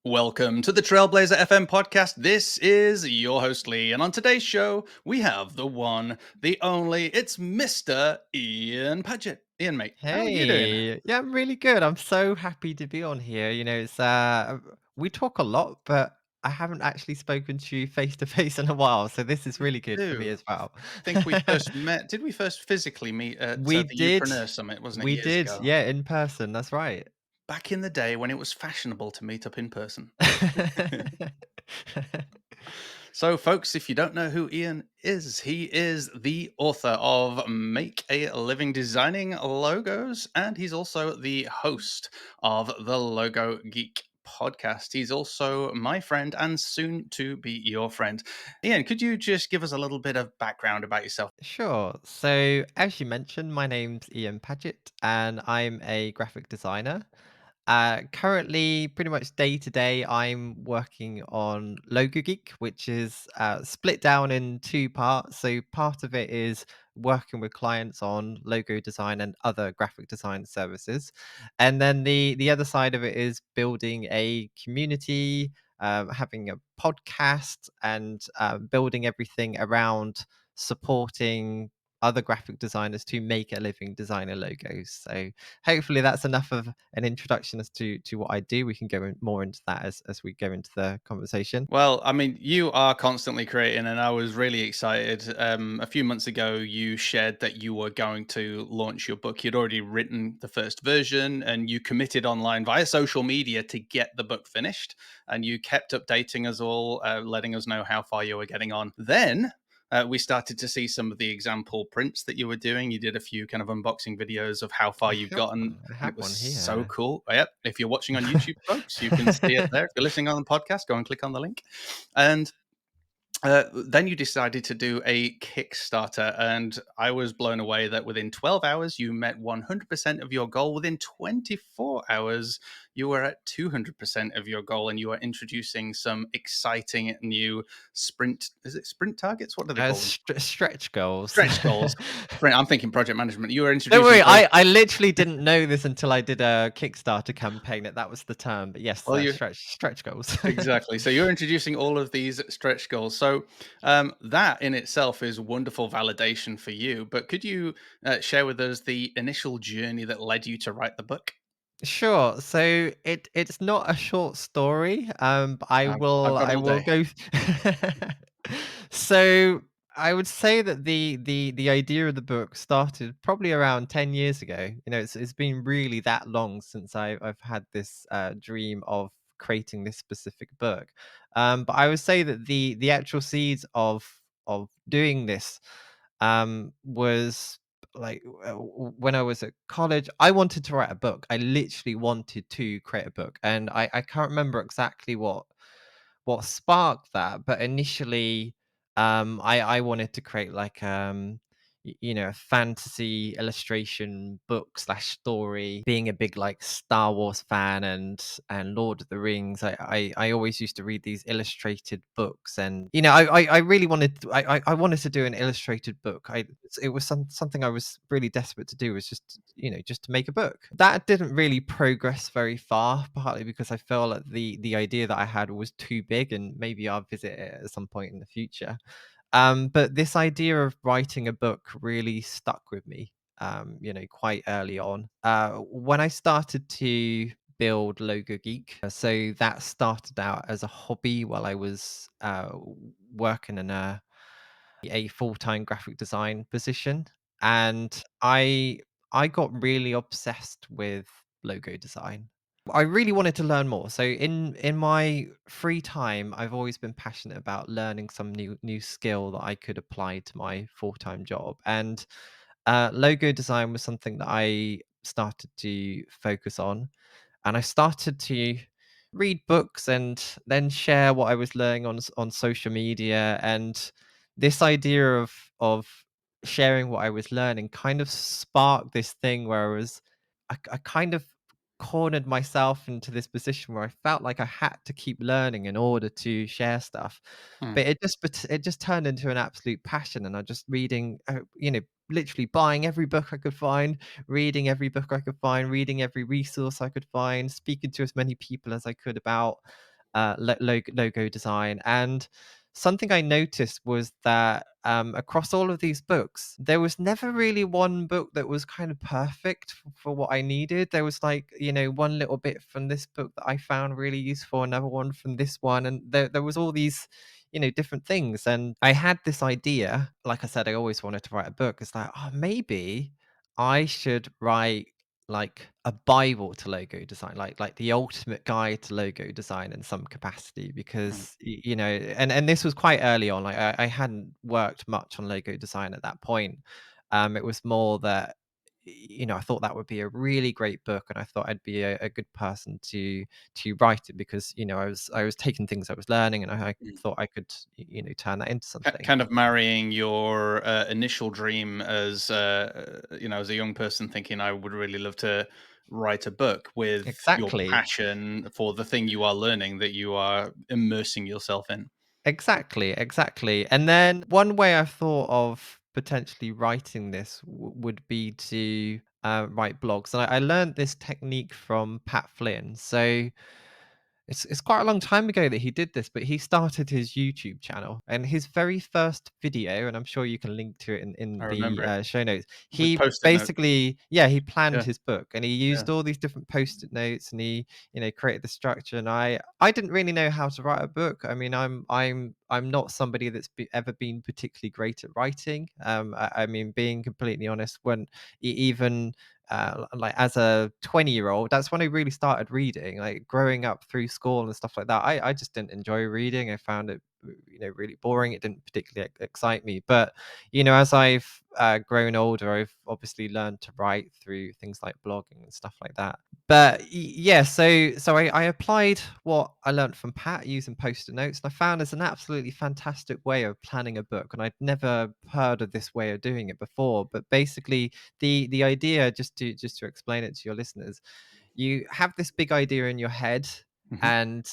Welcome to the Trailblazer FM podcast. This is your host Lee, and on today's show, we have the one, the only, it's Mr. Ian Paget. Ian, mate, how are you doing? Hey, yeah, I'm really good. I'm so happy to be on here. We talk a lot, but I haven't actually spoken to you face to face in a while, so this is We really good for me do. as well. I think we first met, did we first physically meet at We the did. Upreneur Summit, wasn't it, We years did. ago? Yeah, in person. That's right. Back in the day when it was fashionable to meet up in person. So, folks, if you don't know who Ian is, he is the author of Make a Living Designing Logos, and he's also the host of the Logo Geek podcast. He's also my friend and soon to be your friend. Ian, could you just give us a little bit of background about yourself? Sure. So, as you mentioned, my name's Ian Paget, and I'm a graphic designer. Currently, pretty much day to day, I'm working on Logo Geek, which is split down in two parts. So, part of it is working with clients on logo design and other graphic design services, and then the other side of it is building a community, having a podcast, and building everything around supporting other graphic designers to make a living designing logos. So hopefully that's enough of an introduction as to what I do. We can go more into that as we go into the conversation. Well, I mean, you are constantly creating, and I was really excited. A few months ago, you shared that you were going to launch your book. You'd already written the first version, and you committed online via social media to get the book finished. And you kept updating us all, letting us know how far you were getting on. Then we started to see some of the example prints that you were doing. You did a few kind of unboxing videos of how far I you've have gotten, I and have it was one so here. cool. Yep. If you're watching on YouTube, folks, you can see it there. If you're listening on the podcast, go and click on the link. And then you decided to do a Kickstarter, and I was blown away that within 12 hours you met 100% of your goal. Within 24 hours, you were at 200% of your goal, and you are introducing some exciting new sprint. Is it sprint targets? What do they call them? Stretch goals. Stretch goals. Sprint. I'm thinking project management. You are Don't introducing worry, those. I literally didn't know this until I did a Kickstarter campaign that was the term. But yes, Well, you stretch goals. exactly. So you're introducing all of these stretch goals. So that in itself is wonderful validation for you. But could you share with us the initial journey that led you to write the book? Sure. So it's not a short story. But I've got I all will day. go. So I would say that the idea of the book started probably around 10 years ago. It's been really that long since I've had this dream of creating this specific book. But I would say that the actual seeds of doing this was like when I was at college, I wanted to write a book. I literally wanted to create a book, and I can't remember exactly what sparked that, but initially, I wanted to create like a fantasy illustration book slash story. Being a big like Star Wars fan and Lord of the Rings, I always used to read these illustrated books, and I really wanted I wanted to do an illustrated book. It was something I was really desperate to do, was just to make a book. That didn't really progress very far, partly because I felt like the idea that I had was too big, and maybe I'll visit it at some point in the future. But this idea of writing a book really stuck with me, quite early on. When I started to build Logo Geek, so that started out as a hobby while I was working in a full-time graphic design position, and I got really obsessed with logo design. I really wanted to learn more. So in my free time, I've always been passionate about learning some new skill that I could apply to my full-time job. And logo design was something that I started to focus on, and I started to read books and then share what I was learning on social media. And this idea of sharing what I was learning kind of sparked this thing where I kind of cornered myself into this position where I felt like I had to keep learning in order to share stuff. Hmm. But it just turned into an absolute passion, and I just reading, literally buying every book I could find, reading every book I could find, reading every resource I could find, speaking to as many people as I could about logo design. And something I noticed was that across all of these books, there was never really one book that was kind of perfect for what I needed. There was like, one little bit from this book that I found really useful, another one from this one. And there was all these, different things. And I had this idea, like I said, I always wanted to write a book. It's like, oh, maybe I should write like a bible to logo design, like the ultimate guide to logo design in some capacity, Mm. because and this was quite early on. Like I hadn't worked much on logo design at that point. It was more that I thought that would be a really great book, and I thought I'd be a good person to write it, because I was taking things I was learning, and I Mm. thought I could turn that into something. Kind of marrying your initial dream as as a young person, thinking I would really love to write a book, with your Exactly. passion for the thing you are learning, that you are immersing yourself in. Exactly, exactly. And then one way I've thought of potentially writing this would be to write blogs. And I learned this technique from Pat Flynn. So it's quite a long time ago that he did this, but he started his YouTube channel, and his very first video, and I'm sure you can link to it in I the remember it show notes. with He post-it notes. basically, yeah, he planned Yeah, his book, and he yeah. used all these different post-it notes, and he, created the structure. And I didn't really know how to write a book. I mean, I'm not somebody that's ever been particularly great at writing. I mean, being completely honest, when even like as a 20-year-old, that's when I really started reading. Like growing up through school and stuff like that, I just didn't enjoy reading. I found it really boring. It didn't particularly excite me. But as I've grown older, I've obviously learned to write through things like blogging and stuff like that. But yeah, so I applied what I learned from Pat using post-it notes, and I found there's an absolutely fantastic way of planning a book, and I'd never heard of this way of doing it before. But basically, the idea, just to explain it to your listeners, you have this big idea in your head, Hmm. and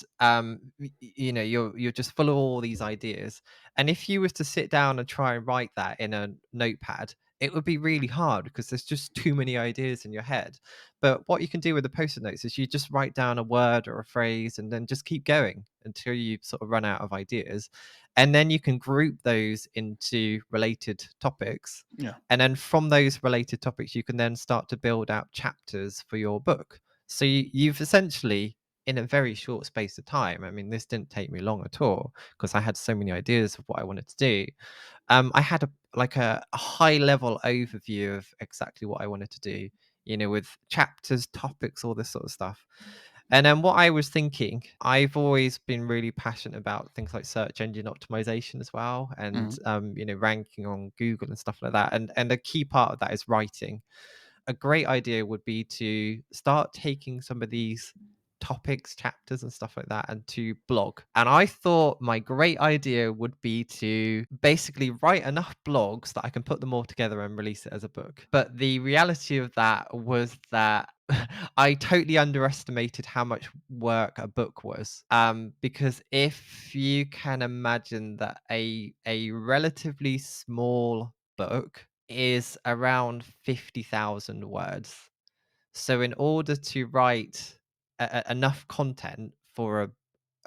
you're just full of all these ideas. And if you was to sit down and try and write that in a notepad, it would be really hard because there's just too many ideas in your head. But what you can do with the post-it notes is you just write down a word or a phrase, and then just keep going until you sort of run out of ideas. And then you can group those into related topics, Yeah. and then from those related topics, you can then start to build out chapters for your book. So you've essentially, in a very short space of time, I mean, this didn't take me long at all because I had so many ideas of what I wanted to do. I had a high level overview of exactly what I wanted to do, with chapters, topics, all this sort of stuff. And then what I was thinking, I've always been really passionate about things like search engine optimization as well, and Mhm. ranking on Google and stuff like that. And a key part of that is writing. A great idea would be to start taking some of these topics, chapters, and stuff like that, and to blog. And I thought my great idea would be to basically write enough blogs that I can put them all together and release it as a book. But the reality of that was that I totally underestimated how much work a book was. Because if you can imagine that a relatively small book is around 50,000 words. So in order to write enough content for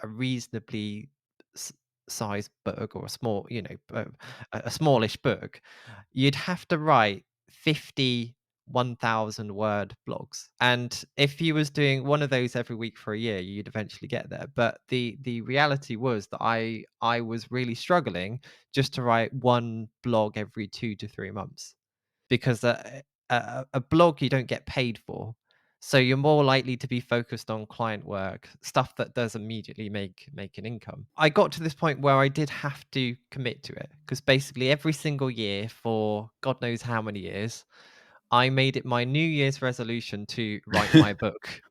a reasonably s- sized book, or a small, a smallish book, you'd have to write 50 1,000 word blogs. And if you was doing one of those every week for a year, you'd eventually get there. But the reality was that I was really struggling just to write one blog every 2 to 3 months, because a blog you don't get paid for. So you're more likely to be focused on client work, stuff that does immediately make an income. I got to this point where I did have to commit to it, because basically every single year for God knows how many years, I made it my New Year's resolution to write my book.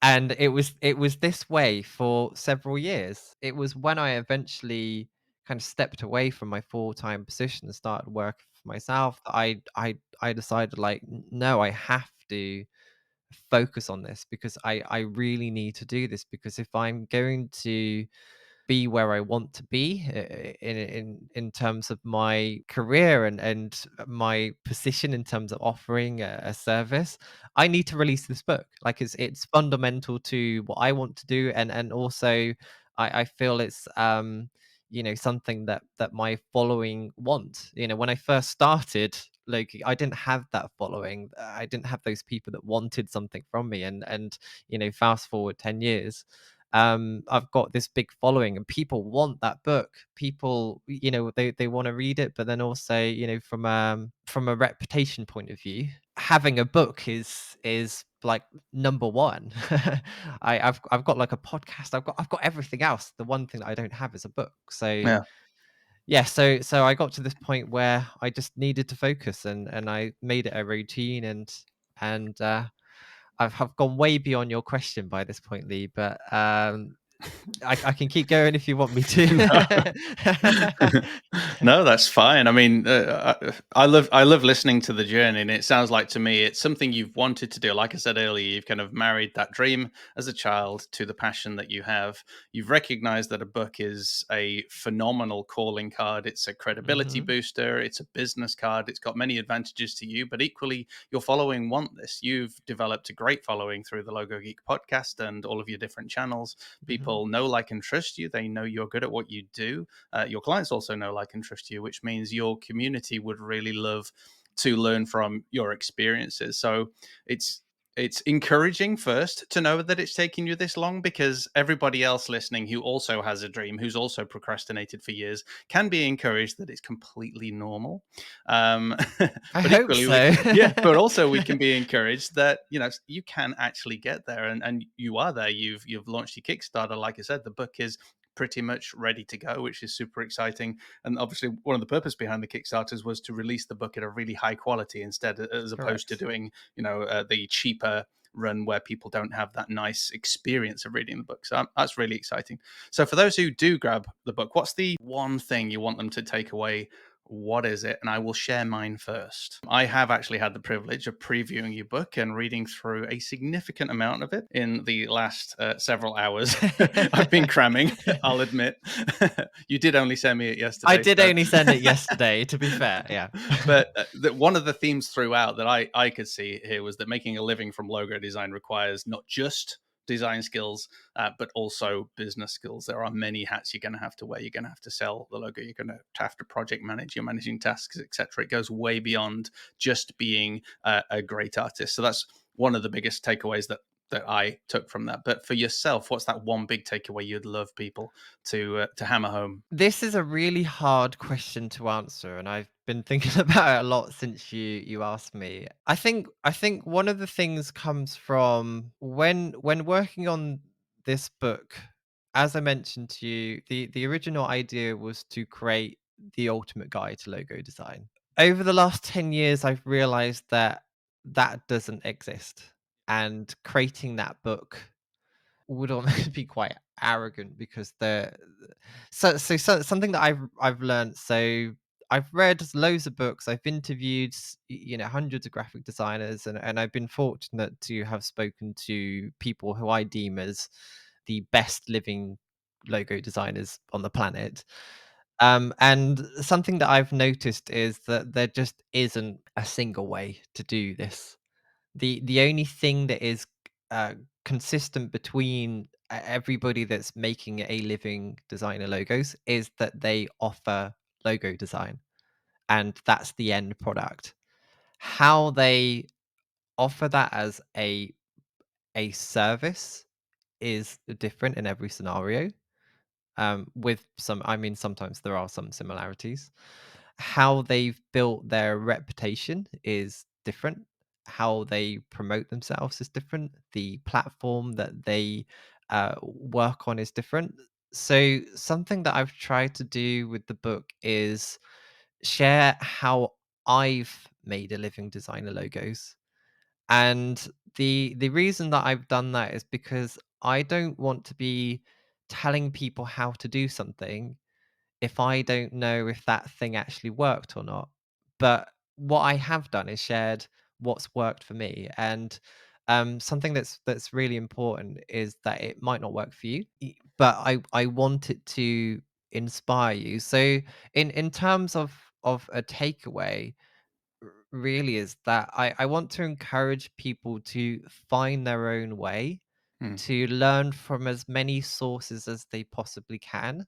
And it was this way for several years. It was when I eventually kind of stepped away from my full-time position and started working for myself that I decided, like, no, I have to focus on this, because I really need to do this, because if I'm going to be where I want to be in terms of my career and my position in terms of offering a service, I need to release this book. Like it's fundamental to what I want to do, and also I feel it's something that my following want. When I first started, like I didn't have that following. I didn't have those people that wanted something from me, and fast forward 10 years, I've got this big following and people want that book. People, they want to read it, but then also, from a reputation point of view, having a book is like number one. I've got like a podcast, I've got everything else. The one thing that I don't have is a book. So Yeah. yeah, so I got to this point where I just needed to focus, and I made it a routine, and I've gone way beyond your question by this point, Lee, but I can keep going if you want me to. No, that's fine. I mean, I love listening to the journey, and it sounds like to me it's something you've wanted to do. Like I said earlier, you've kind of married that dream as a child to the passion that you have. You've recognized that a book is a phenomenal calling card. It's a credibility Mhm, booster. It's a business card. It's got many advantages to you, but equally, your following want this. You've developed a great following through the Logo Geek podcast and all of your different channels. mhm. People know, like, and trust you. They know you're good at what you do. Your clients also know, like, and trust you, which means your community would really love to learn from your experiences. So it's it's encouraging first to know that it's taking you this long, because everybody else listening who also has a dream, who's also procrastinated for years, can be encouraged that it's completely normal. Um, I but hope equally, so. yeah, but also we can be encouraged that you can actually get there, and you are there. You've launched your Kickstarter, like I said. The book is pretty much ready to go, which is super exciting. And obviously, one of the purpose behind the Kickstarters was to release the book at a really high quality, instead, as opposed to Correct. doing the cheaper run where people don't have that nice experience of reading the book. So that's really exciting. So for those who do grab the book, what's the one thing you want them to take away? What is it? And I will share mine first. I have actually had the privilege of previewing your book and reading through a significant amount of it in the last several hours. I've been cramming, I'll admit. You did only send me it I yesterday, did so. only send it yesterday, to be fair, yeah. But one of the themes throughout that I could see here was that making a living from logo design requires not just design skills, but also business skills. There are many hats you're going to have to wear. You're going to have to sell the logo. You're going to have to project manage. You're managing tasks, etc. It goes way beyond just being a great artist. So that's one of the biggest takeaways that I took from that. But for yourself, what's that one big takeaway you'd love people to hammer home? This is a really hard question to answer, and I've been thinking about it a lot since you asked me. I think one of the things comes from when working on this book. As I mentioned to you, the original idea was to create the ultimate guide to logo design. Over the last 10 years, I've realized that that doesn't exist, and creating that book would almost be quite arrogant, because something that I've learned. So I've read loads of books. I've interviewed hundreds of graphic designers, and I've been fortunate to have spoken to people who I deem as the best living logo designers on the planet. And something that I've noticed is that there just isn't a single way to do this. The only thing that is uh, consistent between everybody that's making a living designer logos is that they offer logo design, and that's the end product. How they offer that as a service is different in every scenario. With some, I mean, sometimes there are some similarities. How they've built their reputation is different. How they promote themselves is different. The platform that they work on is different. So, something that I've tried to do with the book is share how I've made a living designer logos. And the reason that I've done that is because I don't want to be telling people how to do something if I don't know if that thing actually worked or not. But what I have done is shared what's worked for me. And Something that's really important is that it might not work for you, but I want it to inspire you. So in terms of a takeaway, really is that I want to encourage people to find their own way, Mm, to learn from as many sources as they possibly can,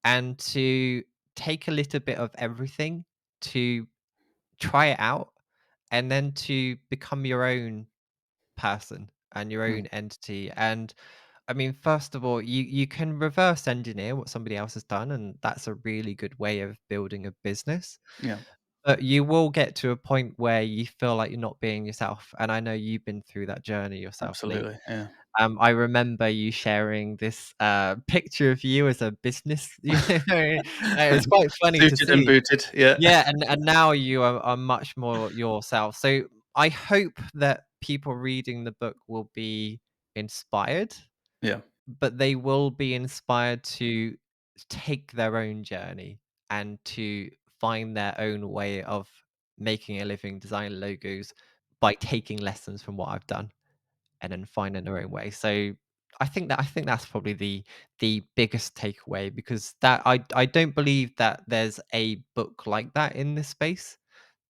and to take a little bit of everything, to try it out, and then to become your own person and your mm, own entity. And I mean, first of all, you can reverse engineer what somebody else has done, and that's a really good way of building a business. yeah, But you will get to a point where you feel like you're not being yourself, and I know you've been through that journey yourself, Lee. absolutely. Yeah. I remember you sharing this, picture of you as a business, you know, it's quite funny to Suited and see. booted. Yeah. Yeah, and now you are much more yourself. So I hope that people reading the book will be inspired, Yeah. but they will be inspired to take their own journey and to find their own way of making a living designing logos by taking lessons from what I've done and then finding their own way. So I think that's probably the biggest takeaway, because that I don't believe that there's a book like that in this space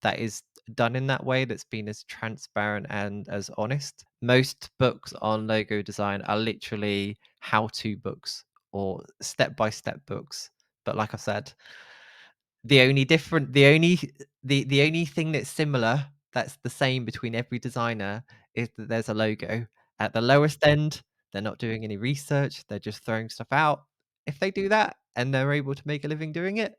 that is done in that way, that's been as transparent and as honest. Most books on logo design are literally how-to books or step-by-step books. But like I said, the only thing that's similar, that's the same between every designer, is that there's a logo. At the lowest end, they're not doing any research, they're just throwing stuff out. If they do that and they're able to make a living doing it,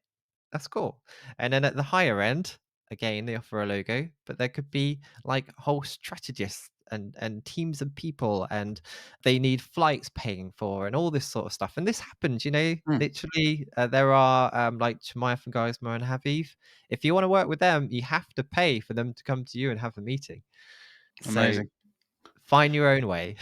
that's cool. And then at the higher end, again, they offer a logo, but there could be like whole strategists and teams of people, and they need flights paying for and all this sort of stuff. And this happens, Mm, literally. There are like Chemaev and Geismer and Haviv. If you want to work with them, you have to pay for them to come to you and have a meeting. So amazing. find your own way.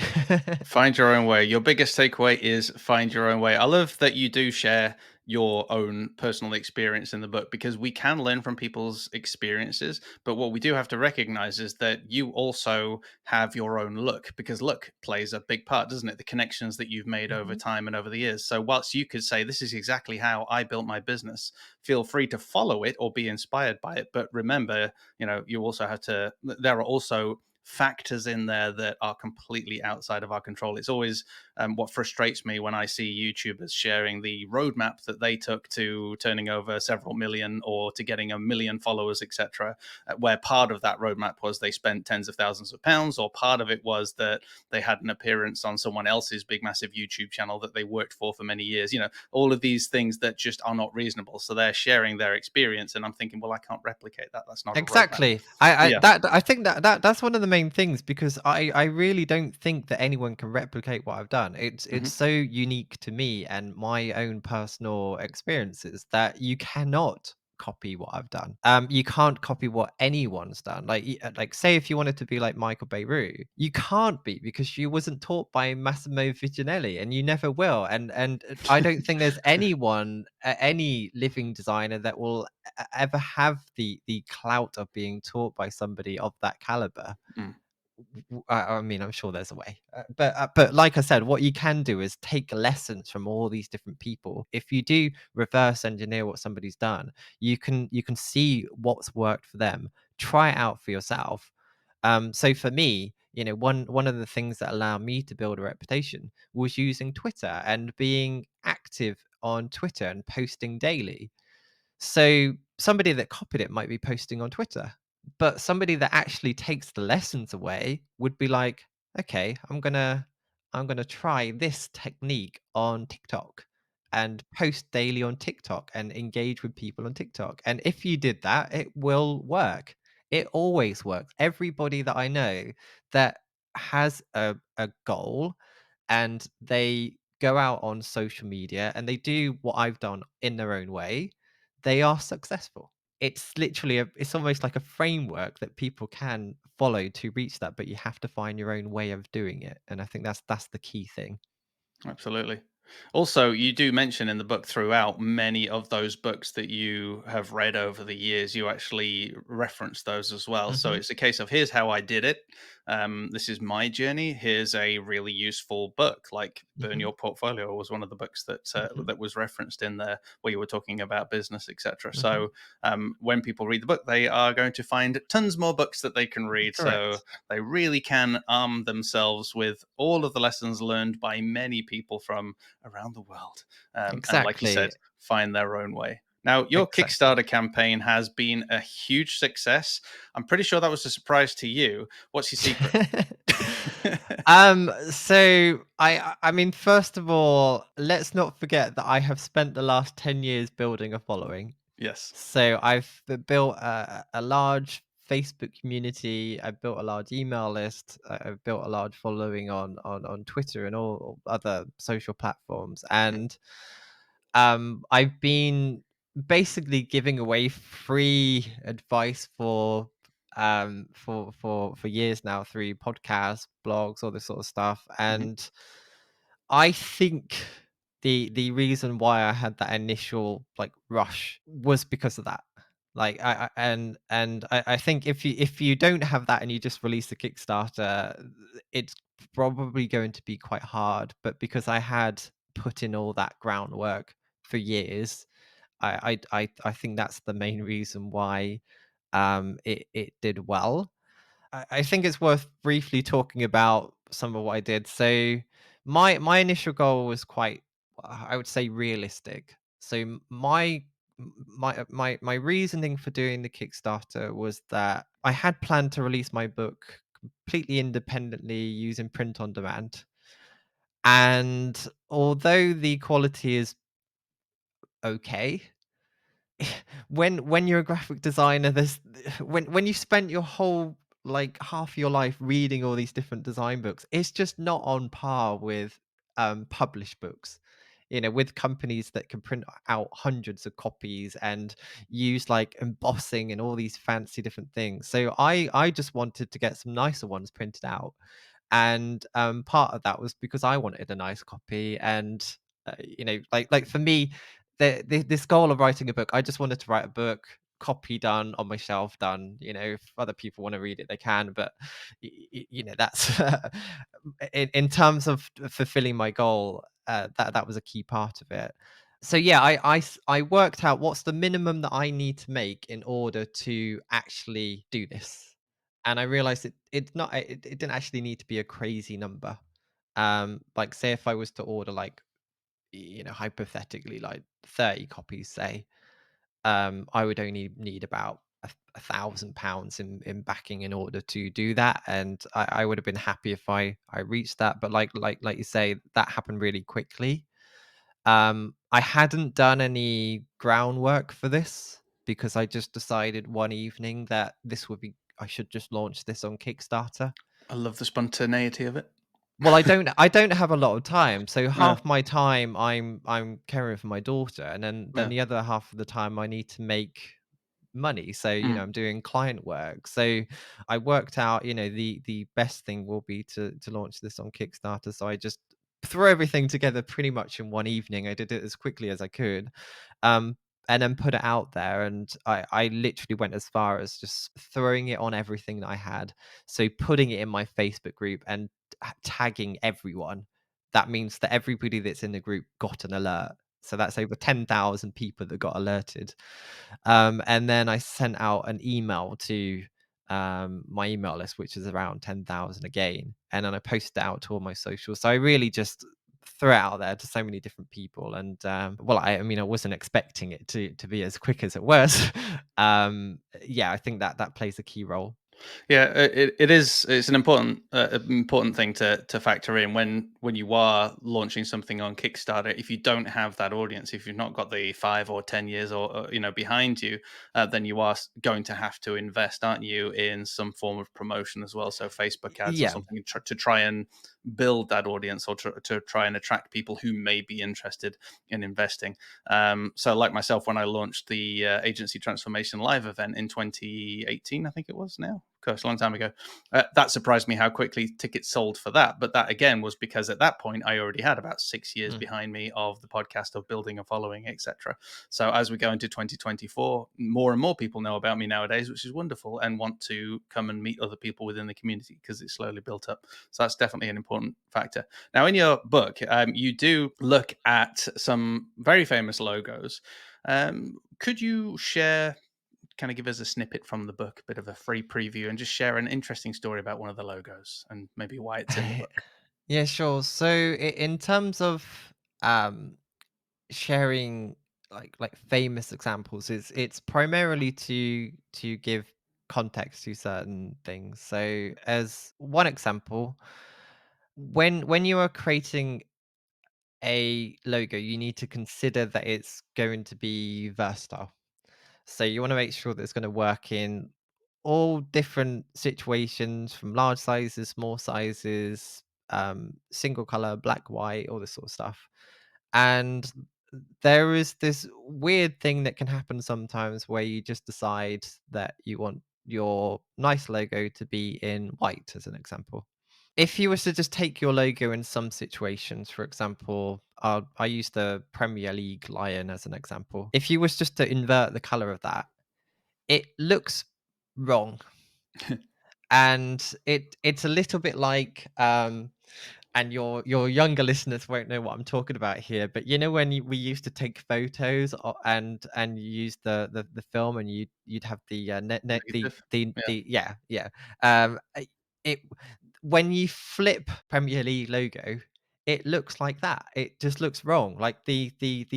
Find your own way. Your biggest takeaway is find your own way. I love that you do share your own personal experience in the book, because we can learn from people's experiences. But what we do have to recognize is that you also have your own look, because look plays a big part, doesn't it? The connections that you've made over Mhm. time and over the years. So, whilst you could say, this is exactly how I built my business, feel free to follow it or be inspired by it. But remember, you also have to, there are also factors in there that are completely outside of our control. It's always what frustrates me when I see YouTubers sharing the roadmap that they took to turning over several million or to getting a million followers, etc. Where part of that roadmap was they spent tens of thousands of pounds, or part of it was that they had an appearance on someone else's big, massive YouTube channel that they worked for many years. All of these things that just are not reasonable. So they're sharing their experience, and I'm thinking, well, I can't replicate that. That's not a roadmap. Exactly. Yeah. I think that's one of the main things, because I really don't think that anyone can replicate what I've done. It's Hmm. so unique to me and my own personal experiences that you cannot copy what I've done. You can't copy what anyone's done. Like say if you wanted to be like Michael Beirut, you can't be, because you wasn't taught by Massimo Viginelli and you never will. And I don't think there's anyone, any living designer that will ever have the clout of being taught by somebody of that caliber. Mm, I mean, I'm sure there's a way, but like I said, what you can do is take lessons from all these different people. If you do reverse engineer what somebody's done, you can see what's worked for them. Try it out for yourself. So for me, one of the things that allowed me to build a reputation was using Twitter and being active on Twitter and posting daily. So somebody that copied it might be posting on Twitter, but somebody that actually takes the lessons away would be like, okay, I'm gonna try this technique on TikTok and post daily on TikTok and engage with people on TikTok. And if you did that, it will work. It always works. Everybody that I know that has a goal and they go out on social media and they do what I've done in their own way, they are successful. It's almost like a framework that people can follow to reach that, but you have to find your own way of doing it. And I think that's the key thing. absolutely. Also, you do mention in the book throughout many of those books that you have read over the years. You actually reference those as well. So Hmm. it's a case of here's how I did it. This is my journey. Here's a really useful book, like Burn Hmm. Your Portfolio was one of the books that Hmm. that was referenced in there, where you were talking about business, etc. Hmm. So when people read the book, they are going to find tons more books that they can read. So Correct. they really can arm themselves with all of the lessons learned by many people from around the world. And like you said, Exactly. find their own way. Now, your Exactly. Kickstarter campaign has been a huge success. I'm pretty sure that was a surprise to you. What's your secret? So I mean, first of all, let's not forget that I have spent the last 10 years building a following. Yes. So I've built a large Facebook community. I've built a large email list. I've built a large following on Twitter and all other social platforms. Mm. And I've been basically giving away free advice for years now through podcasts, blogs, all this sort of stuff. Mhm. And I think the reason why I had that initial like rush was because of that. Like I think if you don't have that and you just release the Kickstarter, it's probably going to be quite hard. But because I had put in all that groundwork for years, I think that's the main reason why it did well. I think it's worth briefly talking about some of what I did. So my initial goal was quite, I would say, realistic. So my reasoning for doing the Kickstarter was that I had planned to release my book completely independently using print on demand. And although the quality is okay, when you're a graphic designer, there's when you spent your whole like half your life reading all these different design books, it's just not on par with published books. You know, with companies that can print out hundreds of copies and use like embossing and all these fancy different things. So I just wanted to get some nicer ones printed out, and part of that was because I wanted a nice copy. And you know, like for me, this goal of writing a book, I just wanted to write a book, copy done on my shelf, done. You know, if other people want to read it, they can. But you know, that's in terms of fulfilling my goal. That was a key part of it. So yeah, I worked out what's the minimum that I need to make in order to actually do this, and I realized it didn't actually need to be a crazy number. Like say if I was to order like, you know, hypothetically like 30 copies, say, I would only need about £1,000 in backing in order to do that, and I would have been happy if I reached that. But like you say, that happened really quickly. I hadn't done any groundwork for this because I just decided one evening that this would be I should just launch this on Kickstarter. I love the spontaneity of it. Well, I don't have a lot of time. So Yeah. half my time I'm caring for my daughter, and then Yeah. the other half of the time I need to make money. So, you know, Mm. I'm doing client work. So I worked out, you know, the best thing will be to launch this on Kickstarter. So I just threw everything together pretty much in one evening. I did it as quickly as I could. Um and then put it out there, and I literally went as far as just throwing it on everything that I had. So putting it in my Facebook group and tagging everyone. That means that everybody that's in the group got an alert. So that's over 10,000 people that got alerted. And then I sent out an email to my email list, which is around 10,000 again. And then I posted it out to all my socials. So I really just threw it out there to so many different people. And well, I mean, I wasn't expecting it to be as quick as it was. Yeah, I think that plays a key role. Yeah, it is. It's an important thing to factor in when you are launching something on Kickstarter. If you don't have that audience, if you've not got the 5 or 10 years or behind you, then you are going to have to invest, aren't you, in some form of promotion as well. So Facebook ads or Yeah. something to try and build that audience or to try and attract people who may be interested in investing. So, like myself, when I launched the Agency Transformation Live event in 2018, I think it was now, gosh, a long time ago. That surprised me how quickly tickets sold for that. But that again was because at that point I already had about 6 years Mm. behind me of the podcast, of building a following, etc. So as we go into 2024, more and more people know about me nowadays, which is wonderful, and want to come and meet other people within the community because it's slowly built up. So that's definitely an important factor. Now, in your book, you do look at some very famous logos. Could you share, kind of give us a snippet from the book, a bit of a free preview, and just share an interesting story about one of the logos and maybe why it's in the book? Yeah, sure. So in terms of um sharing like famous examples, it's primarily to give context to certain things. So as one example, when you are creating a logo, you need to consider that it's going to be versatile. So you want to make sure that it's going to work in all different situations, from large sizes, small sizes, single color, black, white, all this sort of stuff. And there is this weird thing that can happen sometimes where you just decide that you want your nice logo to be in white, as an example. If you was to just take your logo in some situations, for example, I use the Premier League lion as an example. If you was just to invert the color of that, it looks wrong, and it's a little bit like, and your younger listeners won't know what I'm talking about here, but you know when we used to take photos, and you use the film, and you'd have the Negative. Yeah. the yeah, it when you flip Premier League logo, it looks like that. It just looks wrong. Like the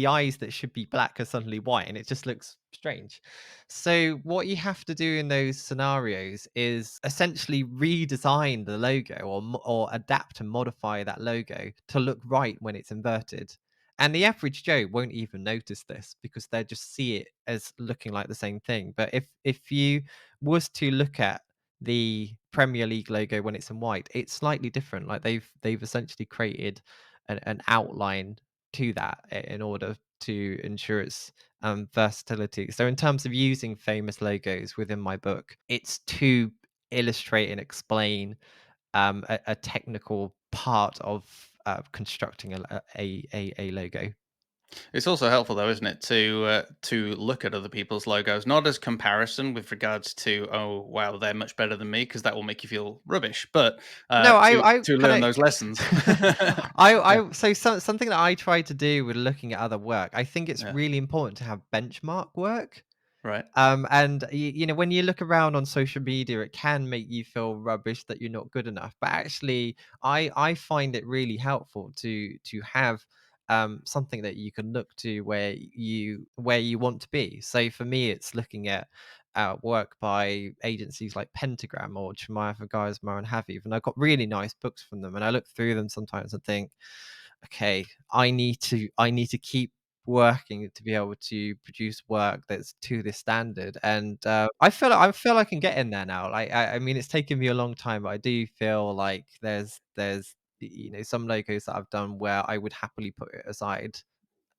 eyes that should be black are suddenly white, and it just looks strange. So what you have to do in those scenarios is essentially redesign the logo, or adapt and modify that logo to look right when it's inverted. And the average Joe won't even notice this because they just see it as looking like the same thing. But if you was to look at the Premier League logo when it's in white, it's slightly different. Like they've essentially created an outline to that in order to ensure its versatility. So in terms of using famous logos within my book, it's to illustrate and explain a technical part of constructing a logo. It's also helpful, though, isn't it, to look at other people's logos, not as comparison with regards to, oh wow, they're much better than me, because that will make you feel rubbish, but No, I to kind learn those lessons. of Yeah, something that I try to do with looking at other work. I think it's yeah, really important to have benchmark work. right. And you know, when you look around on social media, it can make you feel rubbish that you're not good enough. But actually, I find it really helpful to have something that you can look to where you want to be. So for me, it's looking at work by agencies like Pentagram or Chimaya for Guys, and Haviv, and I've got really nice books from them, and I look through them sometimes and think, okay, I need to keep working to be able to produce work that's to this standard. And I feel I can get in there now. Like I mean, it's taken me a long time, but I do feel like there's you know, some logos that I've done where I would happily put it aside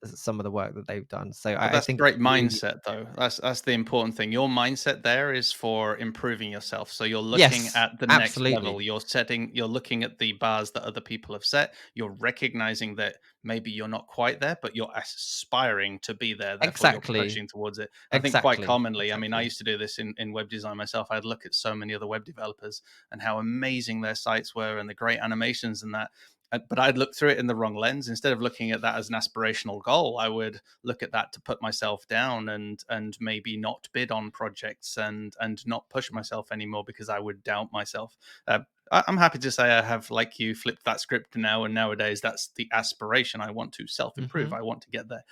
some of the work that they've done. So But I that's think it's great really mindset, though. That's the important thing. Your mindset there is for improving yourself. So you're looking yes, at the next level. absolutely, You're looking at the bars that other people have set. You're recognizing that maybe you're not quite there, but you're aspiring to be there. Therefore, you're exactly, pushing towards it. I think quite exactly, commonly, I mean, I exactly. used to do this in web design myself. I'd look at so many other web developers and how amazing their sites were and the great animations and that. But I'd look through it in the wrong lens. Instead of looking at that as an aspirational goal, I would look at that to put myself down and maybe not bid on projects and not push myself anymore because I would doubt myself. I'm happy to say I have, like you, flipped that script now, and nowadays that's the aspiration. I want to self improve. Hmm. I want to get there.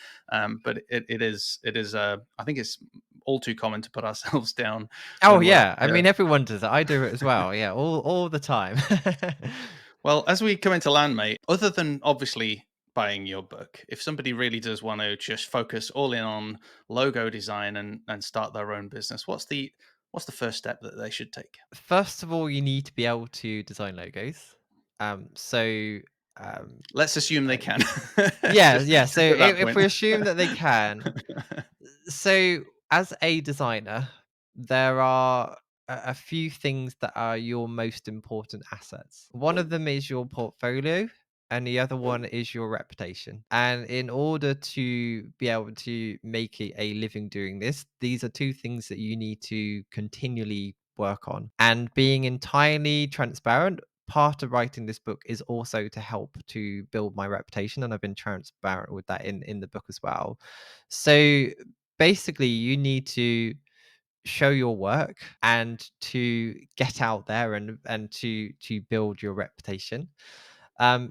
But it is. I think it's all too common to put ourselves down Oh when we're yeah, I mean everyone does it. I do it as well. Yeah, all the time. Well, as we come into land, mate, other than obviously buying your book, if somebody really does want to just focus all in on logo design and start their own business, what's the first step that they should take? First of all, you need to be able to design logos. So, um, Let's assume they uh, can. yeah, just yeah. So just at that if point. we assume that they can, so as a designer, there are a few things that are your most important assets. One of them is your portfolio, and the other one is your reputation. And in order to be able to make it a living doing this, these are two things that you need to continually work on. And being entirely transparent, part of writing this book is also to help to build my reputation, and I've been transparent with that in the book as well. So basically, you need to show your work and to get out there and to build your reputation.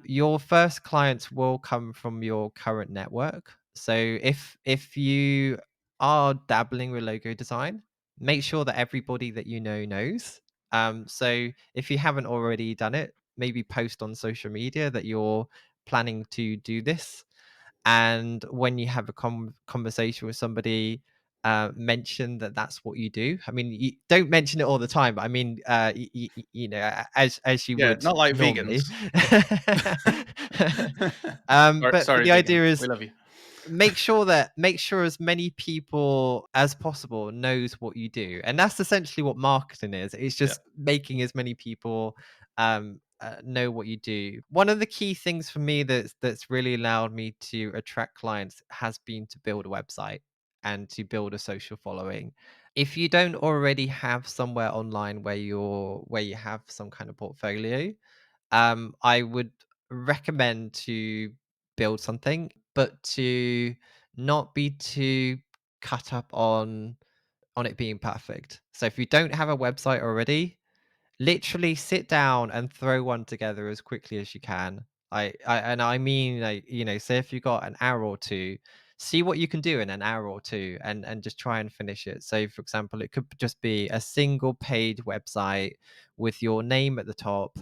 Your first clients will come from your current network. So if you are dabbling with logo design, make sure that everybody that you know knows. So if you haven't already done it, maybe post on social media that you're planning to do this. And when you have a conversation with somebody, mention that that's what you do. I mean, you don't mention it all the time, but I mean, you know, as you Yeah, would not like vegans. normally. Sorry, But sorry, the vegans. idea We is love you. make sure as many people as possible knows what you do, and that's essentially what marketing is. It's Yeah, just making as many people know what you do. One of the key things for me that's really allowed me to attract clients has been to build a website and to build a social following. If you don't already have somewhere online where you have some kind of portfolio, I would recommend to build something, but to not be too cut up on it being perfect. So if you don't have a website already, literally sit down and throw one together as quickly as you can. I mean, like, you know, say if you got an hour or two, see what you can do in an hour or two, and just try and finish it. So for example, it could just be a single page website with your name at the top,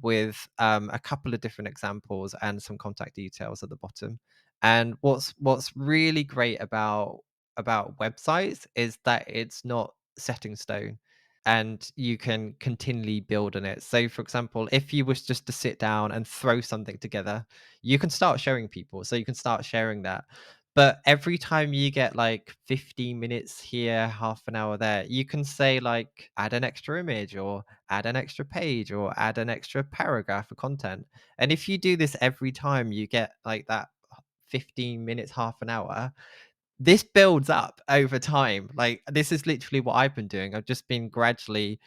with a couple of different examples and some contact details at the bottom. And what's really great about websites is that it's not set in stone, and you can continually build on it. So, for example, if you was just to sit down and throw something together, you can start showing people. So you can start sharing that. But every time you get like 15 minutes here, half an hour there, you can say like add an extra image or add an extra page or add an extra paragraph of content. And if you do this every time you get like that 15 minutes, half an hour, this builds up over time. Like, this is literally what I've been doing. I've just been gradually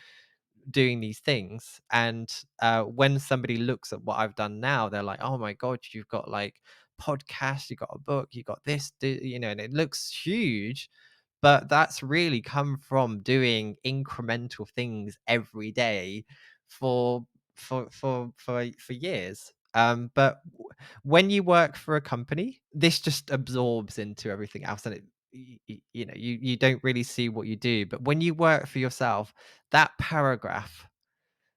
doing these things. And when somebody looks at what I've done now, they're like, oh my God, you've got like podcasts, you got a book, you got this, you know, and it looks huge. But that's really come from doing incremental things every day for for years. But when you work for a company, this just absorbs into everything else, and you know, you don't really see what you do. But when you work for yourself, that paragraph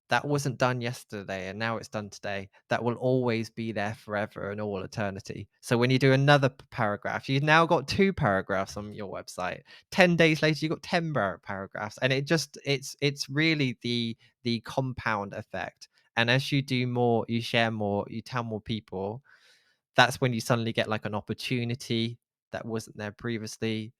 that wasn't done yesterday and now it's done today, that will always be there forever and all eternity. So when you do another paragraph, you've now got two paragraphs on your website. 10 days later, you've got 10 paragraphs. And it just it's really the compound effect. And as you do more, you share more, you tell more people, that's when you suddenly get like an opportunity that wasn't there previously,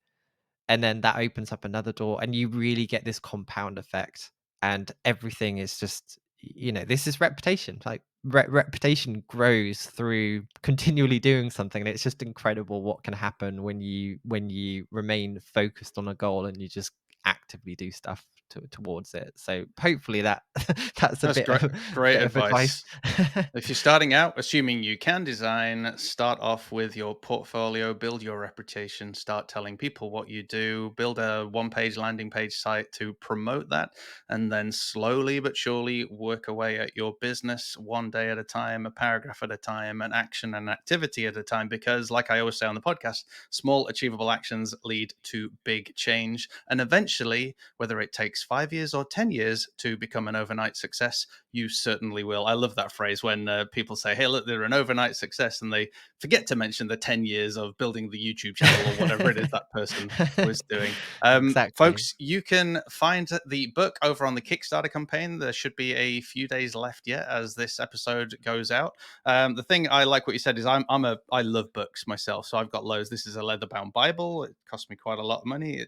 and then that opens up another door, and you really get this compound effect, and everything is just, you know, this is reputation. Like, reputation grows through continually doing something, and it's just incredible what can happen when you remain focused on a goal and you just actively do stuff towards it. So hopefully that that's a that's bit great. of Great bit of advice. advice. If you're starting out, assuming you can design, start off with your portfolio, build your reputation, start telling people what you do, build a one-page landing page site to promote that, and then slowly but surely work away at your business one day at a time, a paragraph at a time, an action and activity at a time. Because, like I always say on the podcast, small achievable actions lead to big change. And eventually, whether it takes 5 years or 10 years to become an overnight success, you certainly will. I love that phrase when people say, "Hey, look, they're an overnight success," and they forget to mention the 10 years of building the YouTube channel or whatever it is that person was doing. Exactly. Folks, you can find the book over on the Kickstarter campaign. There should be a few days left yet as this episode goes out. The thing I like what you said is I love books myself, so I've got loads. This is a leather bound Bible. It cost me quite a lot of money.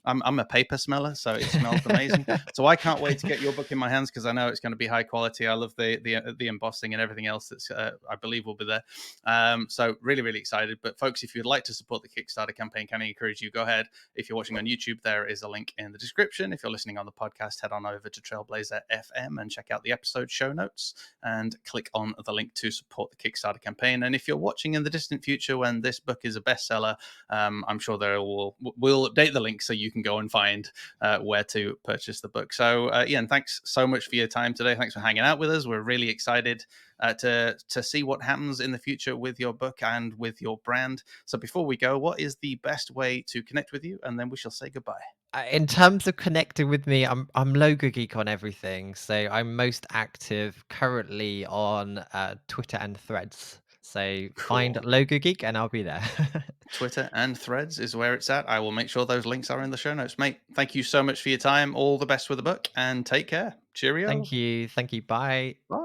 I'm a paper smeller, so it smells amazing. So I can't wait to get your book in my hands because I know it's going to be high quality. I love the embossing and everything else that's I believe will be there. So really excited. But folks, if you'd like to support the Kickstarter campaign, can I encourage you go ahead. If you're watching on YouTube, there is a link in the description. If you're listening on the podcast, head on over to Trailblazer FM and check out the episode show notes and click on the link to support the Kickstarter campaign. And if you're watching in the distant future when this book is a bestseller, I'm sure we'll update the link so you can go and find where to purchase the book. So, Ian, thanks so much for your time today. Thanks for hanging out with us. We're really excited to see what happens in the future with your book and with your brand. So, before we go, what is the best way to connect with you? And then we shall say goodbye. In terms of connecting with me, I'm Logo Geek on everything. So I'm most active currently on Twitter and Threads. So find Cool. Logo Geek and I'll be there. Twitter and Threads is where it's at. I will make sure those links are in the show notes, mate. Thank you so much for your time. All the best with the book and take care. Cheerio. Thank you. Thank you. Bye. Bye.